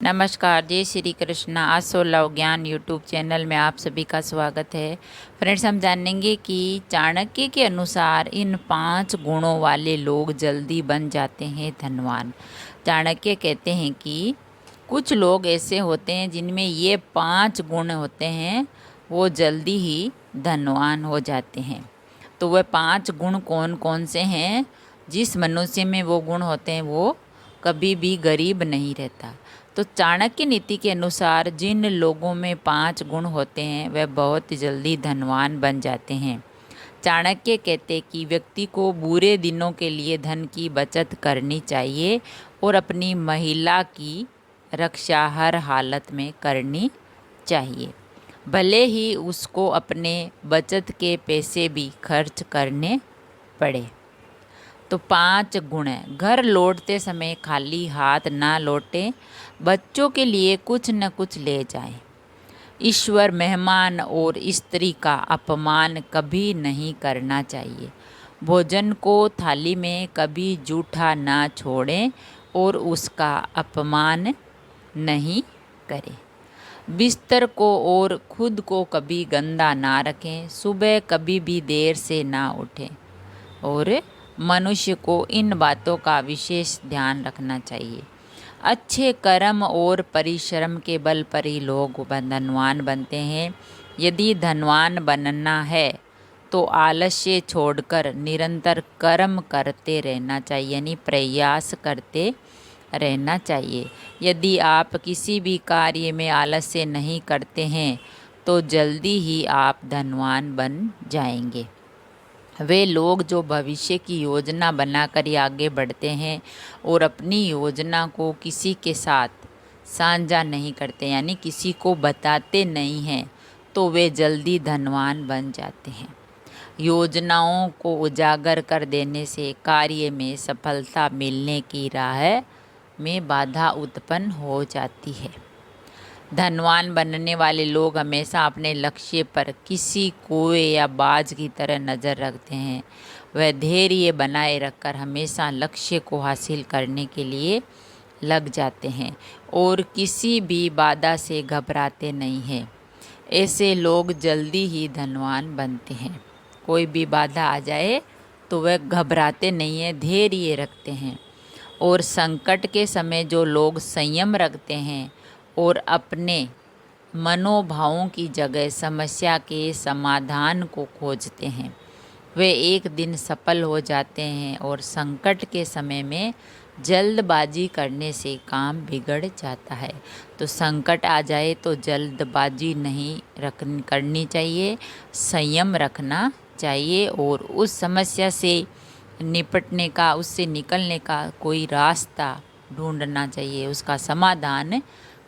नमस्कार, जय श्री कृष्णा। आसो लव ज्ञान यूट्यूब चैनल में आप सभी का स्वागत है। फ्रेंड्स, हम जानेंगे कि चाणक्य के अनुसार इन 5 गुणों वाले लोग जल्दी बन जाते हैं धनवान। चाणक्य कहते हैं कि कुछ लोग ऐसे होते हैं जिनमें ये 5 गुण होते हैं, वो जल्दी ही धनवान हो जाते हैं। तो वह 5 गुण कौन कौन से हैं? जिस मनुष्य में वो गुण होते हैं वो कभी भी गरीब नहीं रहता। तो चाणक्य नीति के अनुसार जिन लोगों में 5 गुण होते हैं वह बहुत जल्दी धनवान बन जाते हैं। चाणक्य कहते कि व्यक्ति को बुरे दिनों के लिए धन की बचत करनी चाहिए और अपनी महिला की रक्षा हर हालत में करनी चाहिए, भले ही उसको अपने बचत के पैसे भी खर्च करने पड़े। तो 5 गुण हैं। घर लौटते समय खाली हाथ ना लौटे, बच्चों के लिए कुछ न कुछ ले जाएं। ईश्वर, मेहमान और स्त्री का अपमान कभी नहीं करना चाहिए। भोजन को थाली में कभी जूठा ना छोड़ें और उसका अपमान नहीं करें। बिस्तर को और खुद को कभी गंदा ना रखें। सुबह कभी भी देर से ना उठें। और मनुष्य को इन बातों का विशेष ध्यान रखना चाहिए। अच्छे कर्म और परिश्रम के बल पर ही लोग धनवान बनते हैं। यदि धनवान बनना है तो आलस्य छोड़कर निरंतर कर्म करते रहना चाहिए, यानी प्रयास करते रहना चाहिए। यदि आप किसी भी कार्य में आलस्य नहीं करते हैं तो जल्दी ही आप धनवान बन जाएंगे। वे लोग जो भविष्य की योजना बनाकर ही आगे बढ़ते हैं और अपनी योजना को किसी के साथ साझा नहीं करते, यानी किसी को बताते नहीं हैं, तो वे जल्दी धनवान बन जाते हैं। योजनाओं को उजागर कर देने से कार्य में सफलता मिलने की राह में बाधा उत्पन्न हो जाती है। धनवान बनने वाले लोग हमेशा अपने लक्ष्य पर किसी कुएं या बाज की तरह नज़र रखते हैं। वह धैर्य बनाए रखकर हमेशा लक्ष्य को हासिल करने के लिए लग जाते हैं और किसी भी बाधा से घबराते नहीं हैं। ऐसे लोग जल्दी ही धनवान बनते हैं। कोई भी बाधा आ जाए तो वह घबराते नहीं हैं, धैर्य रखते हैं। और संकट के समय जो लोग संयम रखते हैं और अपने मनोभावों की जगह समस्या के समाधान को खोजते हैं, वे एक दिन सफल हो जाते हैं। और संकट के समय में जल्दबाजी करने से काम बिगड़ जाता है। तो संकट आ जाए तो जल्दबाजी नहीं करनी चाहिए, संयम रखना चाहिए और उस समस्या से निपटने का, उससे निकलने का कोई रास्ता ढूंढना चाहिए, उसका समाधान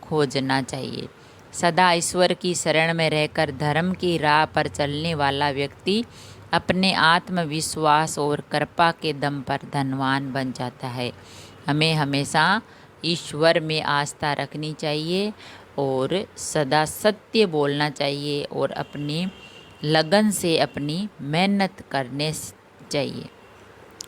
खोजना चाहिए। सदा ईश्वर की शरण में रहकर धर्म की राह पर चलने वाला व्यक्ति अपने आत्मविश्वास और कृपा के दम पर धनवान बन जाता है। हमें हमेशा ईश्वर में आस्था रखनी चाहिए और सदा सत्य बोलना चाहिए और अपनी लगन से अपनी मेहनत करने चाहिए।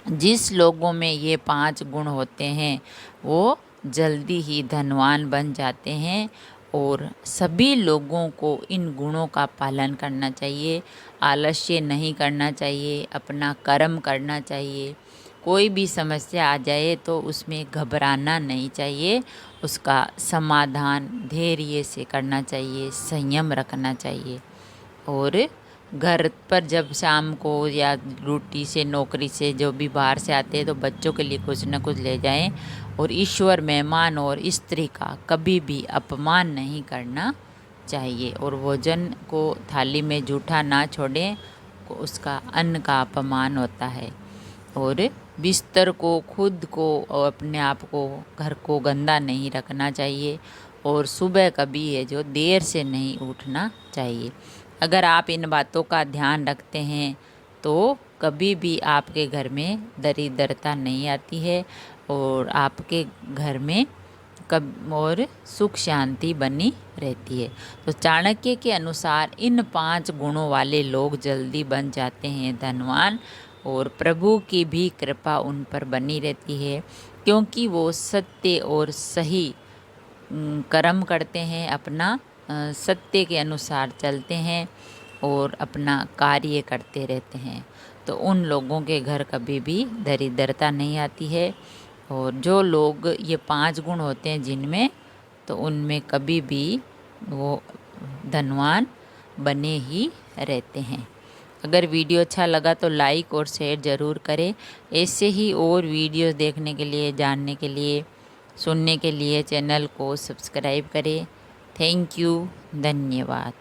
जिस लोगों में ये 5 गुण होते हैं वो जल्दी ही धनवान बन जाते हैं और सभी लोगों को इन गुणों का पालन करना चाहिए। आलस्य नहीं करना चाहिए, अपना कर्म करना चाहिए। कोई भी समस्या आ जाए तो उसमें घबराना नहीं चाहिए, उसका समाधान धैर्य से करना चाहिए, संयम रखना चाहिए। और घर पर जब शाम को या ड्यूटी से, नौकरी से जो भी बाहर से आते हैं तो बच्चों के लिए कुछ न कुछ ले जाएं। और ईश्वर, मेहमान और स्त्री का कभी भी अपमान नहीं करना चाहिए। और भोजन को थाली में जूठा ना छोड़ें, उसका अन्न का अपमान होता है। और बिस्तर को, खुद को और अपने आप को, घर को गंदा नहीं रखना चाहिए। और सुबह कभी है जो देर से नहीं उठना चाहिए। अगर आप इन बातों का ध्यान रखते हैं तो कभी भी आपके घर में दरिद्रता नहीं आती है और आपके घर में और सुख शांति बनी रहती है। तो चाणक्य के अनुसार इन 5 गुणों वाले लोग जल्दी बन जाते हैं धनवान और प्रभु की भी कृपा उन पर बनी रहती है, क्योंकि वो सत्य और सही कर्म करते हैं, अपना सत्य के अनुसार चलते हैं और अपना कार्य करते रहते हैं, तो उन लोगों के घर कभी भी दरिद्रता नहीं आती है। और जो लोग ये 5 गुण होते हैं जिनमें, तो उनमें कभी भी वो धनवान बने ही रहते हैं। अगर वीडियो अच्छा लगा तो लाइक और शेयर ज़रूर करें। ऐसे ही और वीडियोस देखने के लिए, जानने के लिए, सुनने के लिए चैनल को सब्सक्राइब करें। थैंक यू, धन्यवाद।